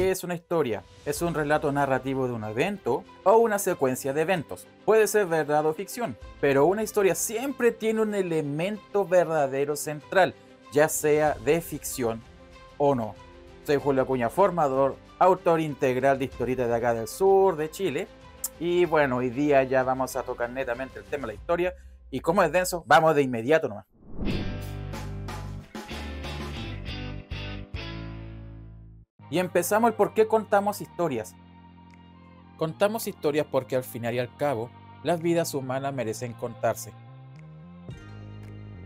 ¿Qué es una historia? Es un relato narrativo de un evento o una secuencia de eventos. Puede ser verdad o ficción, pero una historia siempre tiene un elemento verdadero central, ya sea de ficción o no. Soy Julio Acuña, formador, autor integral de historietas de acá del sur de Chile. Y bueno, hoy día ya vamos a tocar netamente el tema de la historia. Y como es denso, vamos de inmediato nomás. Y empezamos el por qué contamos historias. Contamos historias porque al final y al cabo, las vidas humanas merecen contarse.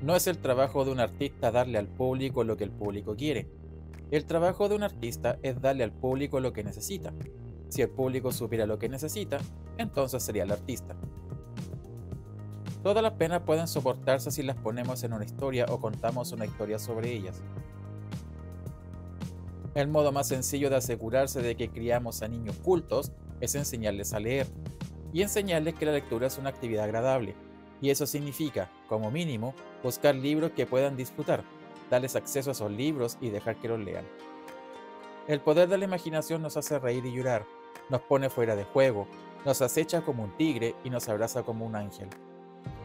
No es el trabajo de un artista darle al público lo que el público quiere. El trabajo de un artista es darle al público lo que necesita. Si el público supiera lo que necesita, entonces sería el artista. Todas las penas pueden soportarse si las ponemos en una historia o contamos una historia sobre ellas. El modo más sencillo de asegurarse de que criamos a niños cultos es enseñarles a leer y enseñarles que la lectura es una actividad agradable. Y eso significa, como mínimo, buscar libros que puedan disfrutar, darles acceso a esos libros y dejar que los lean. El poder de la imaginación nos hace reír y llorar, nos pone fuera de juego, nos acecha como un tigre y nos abraza como un ángel.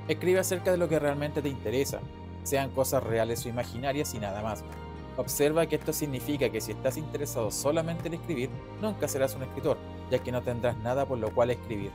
Escribe acerca de lo que realmente te interesa, sean cosas reales o imaginarias y nada más. Observa que esto significa que si estás interesado solamente en escribir, nunca serás un escritor, ya que no tendrás nada por lo cual escribir.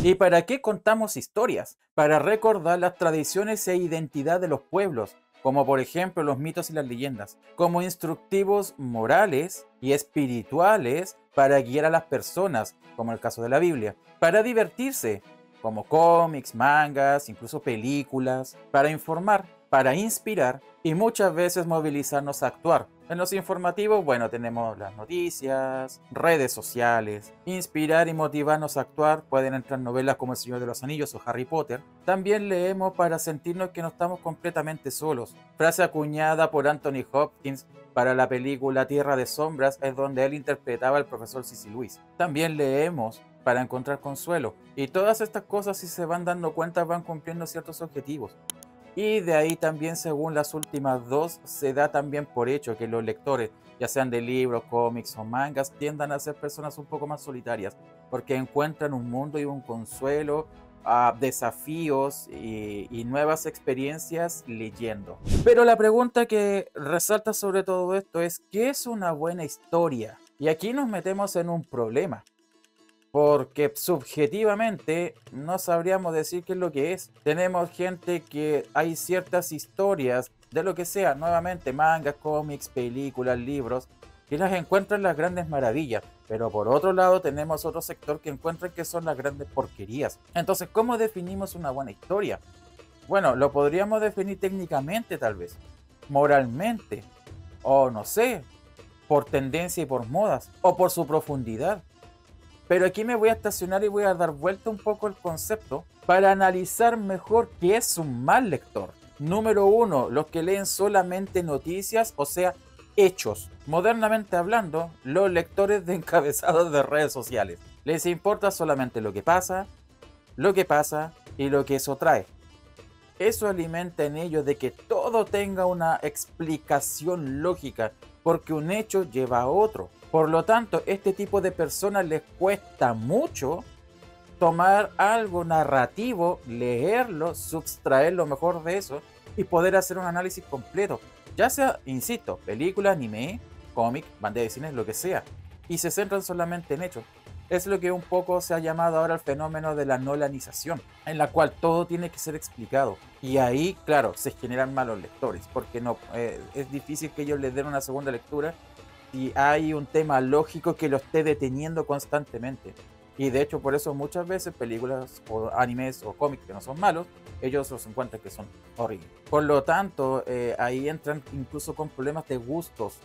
¿Y para qué contamos historias? Para recordar las tradiciones e identidad de los pueblos, como por ejemplo los mitos y las leyendas, como instructivos morales y espirituales para guiar a las personas, como el caso de la Biblia, para divertirse, como cómics, mangas, incluso películas, para informar, para inspirar y muchas veces movilizarnos a actuar. En los informativos, bueno, tenemos las noticias, redes sociales. Inspirar y motivarnos a actuar pueden entrar novelas como El Señor de los Anillos o Harry Potter. También leemos para sentirnos que no estamos completamente solos. Frase acuñada por Anthony Hopkins para la película Tierra de Sombras, es donde él interpretaba al profesor C.C. Lewis. También leemos para encontrar consuelo. Y todas estas cosas, si se van dando cuenta, van cumpliendo ciertos objetivos. Y de ahí también, según las últimas dos, se da también por hecho que los lectores, ya sean de libros, cómics o mangas, tiendan a ser personas un poco más solitarias, porque encuentran un mundo y un consuelo, desafíos y nuevas experiencias leyendo. Pero la pregunta que resalta sobre todo esto es, ¿qué es una buena historia? Y aquí nos metemos en un problema, porque subjetivamente no sabríamos decir qué es lo que es. Tenemos gente que hay ciertas historias de lo que sea, nuevamente mangas, cómics, películas, libros, que las encuentran las grandes maravillas, pero por otro lado tenemos otro sector que encuentran que son las grandes porquerías. Entonces, ¿cómo definimos una buena historia? Bueno, lo podríamos definir técnicamente tal vez, moralmente, o no sé, por tendencia y por modas, o por su profundidad. Pero aquí me voy a estacionar y voy a dar vuelta un poco el concepto para analizar mejor qué es un mal lector. Número 1, los que leen solamente noticias, o sea, hechos. Modernamente hablando, los lectores de encabezados de redes sociales. Les importa solamente lo que pasa y lo que eso trae. Eso alimenta en ellos de que todo tenga una explicación lógica, porque un hecho lleva a otro. Por lo tanto, este tipo de personas les cuesta mucho tomar algo narrativo, leerlo, sustraer lo mejor de eso y poder hacer un análisis completo. Ya sea, insisto, película, anime, cómic, banda de cine, lo que sea. Y se centran solamente en hechos. Es lo que un poco se ha llamado ahora el fenómeno de la nolanización, en la cual todo tiene que ser explicado. Y ahí, claro, se generan malos lectores, porque no, es difícil que ellos les den una segunda lectura si hay un tema lógico que lo esté deteniendo constantemente. Y de hecho, por eso muchas veces películas o animes o cómics que no son malos, ellos los encuentran que son horribles. Por lo tanto, ahí entran incluso con problemas de gustos.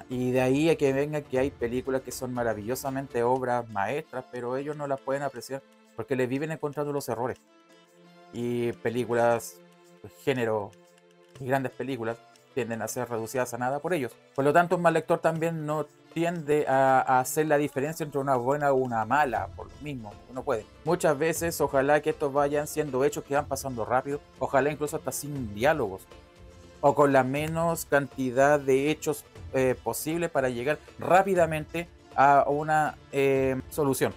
Y de ahí a que venga que hay películas que son maravillosamente obras maestras, pero ellos no las pueden apreciar porque les viven encontrando los errores. Y películas, género y grandes películas tienden a ser reducidas a nada por ellos. Por lo tanto, un mal lector también no tiende a hacer la diferencia entre una buena o una mala, por lo mismo, no puede. Muchas veces, ojalá que estos vayan siendo hechos que van pasando rápido, ojalá incluso hasta sin diálogos, o con la menos cantidad de hechos posible para llegar rápidamente a una solución.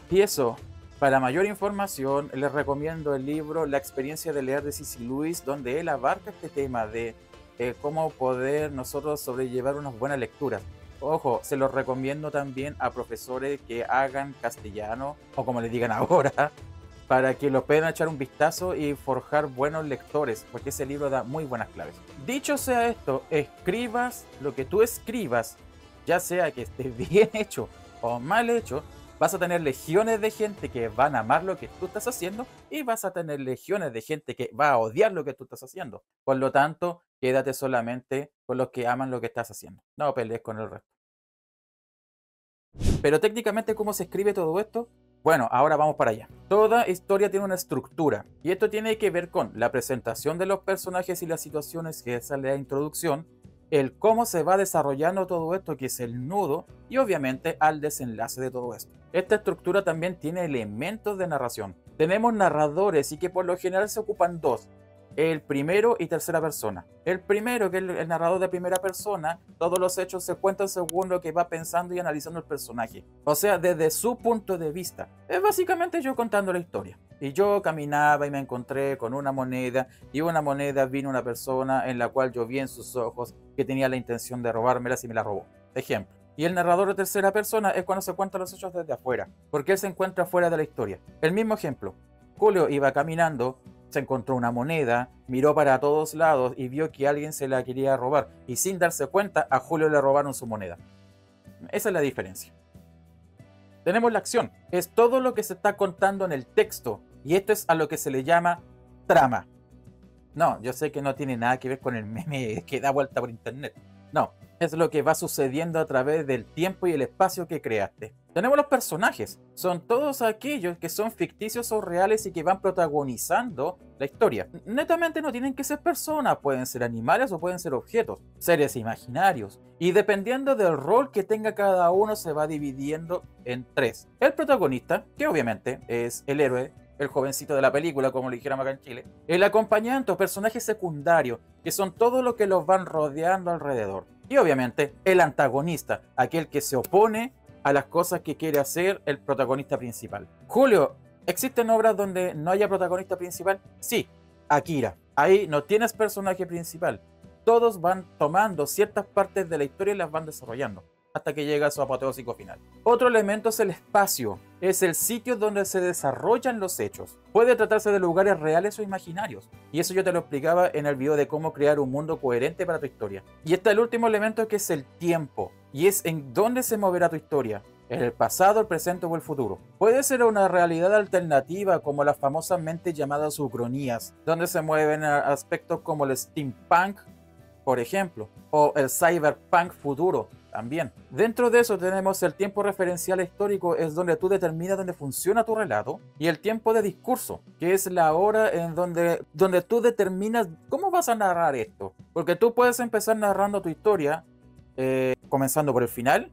Y eso, para mayor información, les recomiendo el libro La experiencia de leer de C.S. Lewis, donde él abarca este tema de cómo poder nosotros sobrellevar unas buenas lecturas. Ojo, se los recomiendo también a profesores que hagan castellano, o como les digan ahora, para que lo puedan echar un vistazo y forjar buenos lectores, porque ese libro da muy buenas claves. Dicho sea esto, escribas lo que tú escribas, ya sea que esté bien hecho o mal hecho, vas a tener legiones de gente que van a amar lo que tú estás haciendo y vas a tener legiones de gente que va a odiar lo que tú estás haciendo. Por lo tanto, quédate solamente con los que aman lo que estás haciendo. No pelees con el resto. Pero técnicamente, ¿cómo se escribe todo esto? Bueno, ahora vamos para allá. Toda historia tiene una estructura y esto tiene que ver con la presentación de los personajes y las situaciones, que es la introducción, el cómo se va desarrollando todo esto, que es el nudo, y obviamente al desenlace de todo esto. Esta estructura también tiene elementos de narración. Tenemos narradores y que por lo general se ocupan dos: el primero y tercera persona. El primero, que es el narrador de primera persona, todos los hechos se cuentan según lo que va pensando y analizando el personaje. O sea, desde su punto de vista. Es básicamente yo contando la historia. Y yo caminaba y me encontré con una moneda, y una moneda vino una persona en la cual yo vi en sus ojos que tenía la intención de robármela y me la robó. Ejemplo. Y el narrador de tercera persona es cuando se cuentan los hechos desde afuera, porque él se encuentra fuera de la historia. El mismo ejemplo. Julio iba caminando, se encontró una moneda, miró para todos lados y vio que alguien se la quería robar. Y sin darse cuenta, a Julio le robaron su moneda. Esa es la diferencia. Tenemos la acción. Es todo lo que se está contando en el texto. Y esto es a lo que se le llama trama. No, yo sé que no tiene nada que ver con el meme que da vuelta por internet. No, es lo que va sucediendo a través del tiempo y el espacio que creaste. Tenemos los personajes. Son todos aquellos que son ficticios o reales y que van protagonizando la historia. Netamente no tienen que ser personas, pueden ser animales o pueden ser objetos, seres imaginarios. Y dependiendo del rol que tenga cada uno, se va dividiendo en tres. El protagonista, que obviamente es el héroe, el jovencito de la película, como le dijéramos acá en Chile. El acompañante o personaje secundario, que son todos los que los van rodeando alrededor. Y obviamente el antagonista, aquel que se opone a las cosas que quiere hacer el protagonista principal. Julio, ¿existen obras donde no haya protagonista principal? Sí, Akira. Ahí no tienes personaje principal. Todos van tomando ciertas partes de la historia y las van desarrollando hasta que llega a su apoteósico final. Otro elemento es el espacio. Es el sitio donde se desarrollan los hechos. Puede tratarse de lugares reales o imaginarios. Y eso yo te lo explicaba en el video de cómo crear un mundo coherente para tu historia. Y está el último elemento, que es el tiempo. Y es en dónde se moverá tu historia. ¿En el pasado, el presente o el futuro? Puede ser una realidad alternativa, como las famosamente llamadas ucronías, donde se mueven aspectos como el steampunk, por ejemplo, o el cyberpunk futuro. También. Dentro de eso tenemos el tiempo referencial histórico, es donde tú determinas dónde funciona tu relato, y el tiempo de discurso, que es la hora en donde tú determinas cómo vas a narrar esto. Porque tú puedes empezar narrando tu historia comenzando por el final,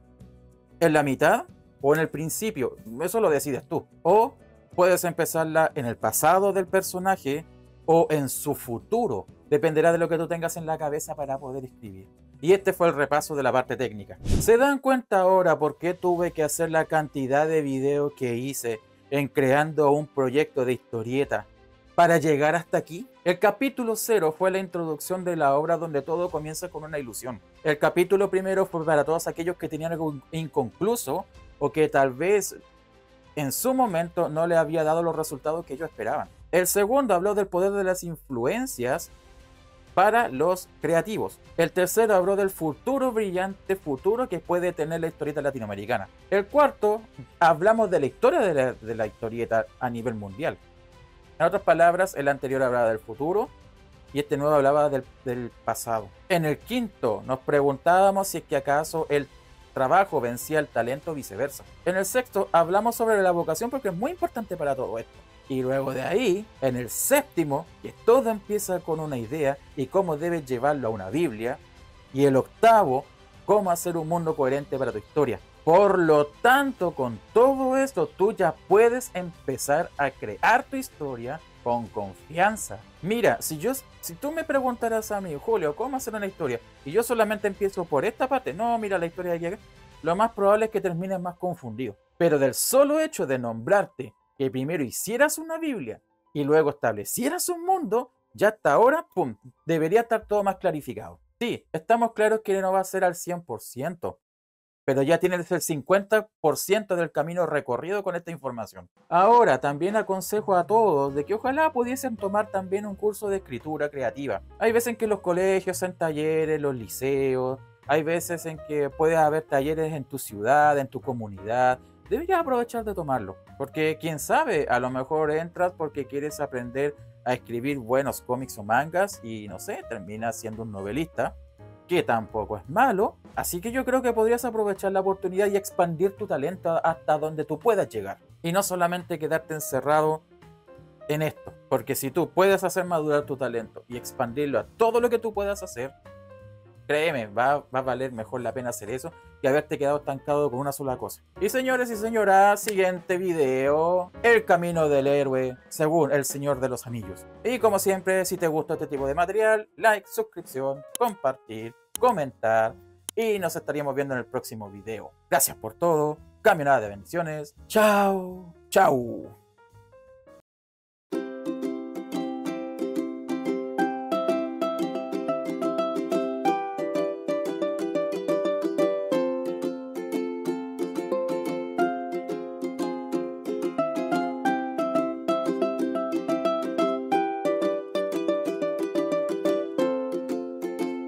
en la mitad o en el principio. Eso lo decides tú. O puedes empezarla en el pasado del personaje o en su futuro. Dependerá de lo que tú tengas en la cabeza para poder escribir. Y este fue el repaso de la parte técnica. ¿Se dan cuenta ahora por qué tuve que hacer la cantidad de videos que hice en creando un proyecto de historieta para llegar hasta aquí? El capítulo 0 fue la introducción de la obra, donde todo comienza con una ilusión. El capítulo 1 fue para todos aquellos que tenían algo inconcluso o que tal vez en su momento no le había dado los resultados que ellos esperaban. El segundo habló del poder de las influencias para los creativos. El tercero habló del futuro brillante, futuro que puede tener la historieta latinoamericana. El cuarto, hablamos de la historia de la historieta a nivel mundial. En otras palabras, el anterior hablaba del futuro y este nuevo hablaba del pasado. En el quinto, nos preguntábamos si es que acaso el trabajo vencía el talento o viceversa. En el sexto, hablamos sobre la vocación, porque es muy importante para todo esto. Y luego de ahí, en el séptimo, que todo empieza con una idea y cómo debes llevarlo a una Biblia. Y el octavo, cómo hacer un mundo coherente para tu historia. Por lo tanto, con todo esto, tú ya puedes empezar a crear tu historia con confianza. Mira, si tú me preguntaras a mí, Julio, ¿cómo hacer una historia? Y yo solamente empiezo por esta parte, no, mira la historia de aquí, lo más probable es que termines más confundido. Pero del solo hecho de nombrarte que primero hicieras una Biblia y luego establecieras un mundo, ya hasta ahora, pum, debería estar todo más clarificado. Sí, estamos claros que no va a ser al 100%, pero ya tienes el 50% del camino recorrido con esta información. Ahora, también aconsejo a todos de que ojalá pudiesen tomar también un curso de escritura creativa. Hay veces en que los colegios, en talleres, los liceos, hay veces en que puede haber talleres en tu ciudad, en tu comunidad. Deberías aprovechar de tomarlo, porque quién sabe, a lo mejor entras porque quieres aprender a escribir buenos cómics o mangas y no sé, terminas siendo un novelista, que tampoco es malo. Así que yo creo que podrías aprovechar la oportunidad y expandir tu talento hasta donde tú puedas llegar. Y no solamente quedarte encerrado en esto. Porque si tú puedes hacer madurar tu talento y expandirlo a todo lo que tú puedas hacer, créeme, va a valer mejor la pena hacer eso que haberte quedado estancado con una sola cosa. Y señores y señoras, siguiente video, el camino del héroe según el Señor de los Anillos. Y como siempre, si te gustó este tipo de material, like, suscripción, compartir, comentar y nos estaríamos viendo en el próximo video. Gracias por todo, camionada de bendiciones, chao, chao.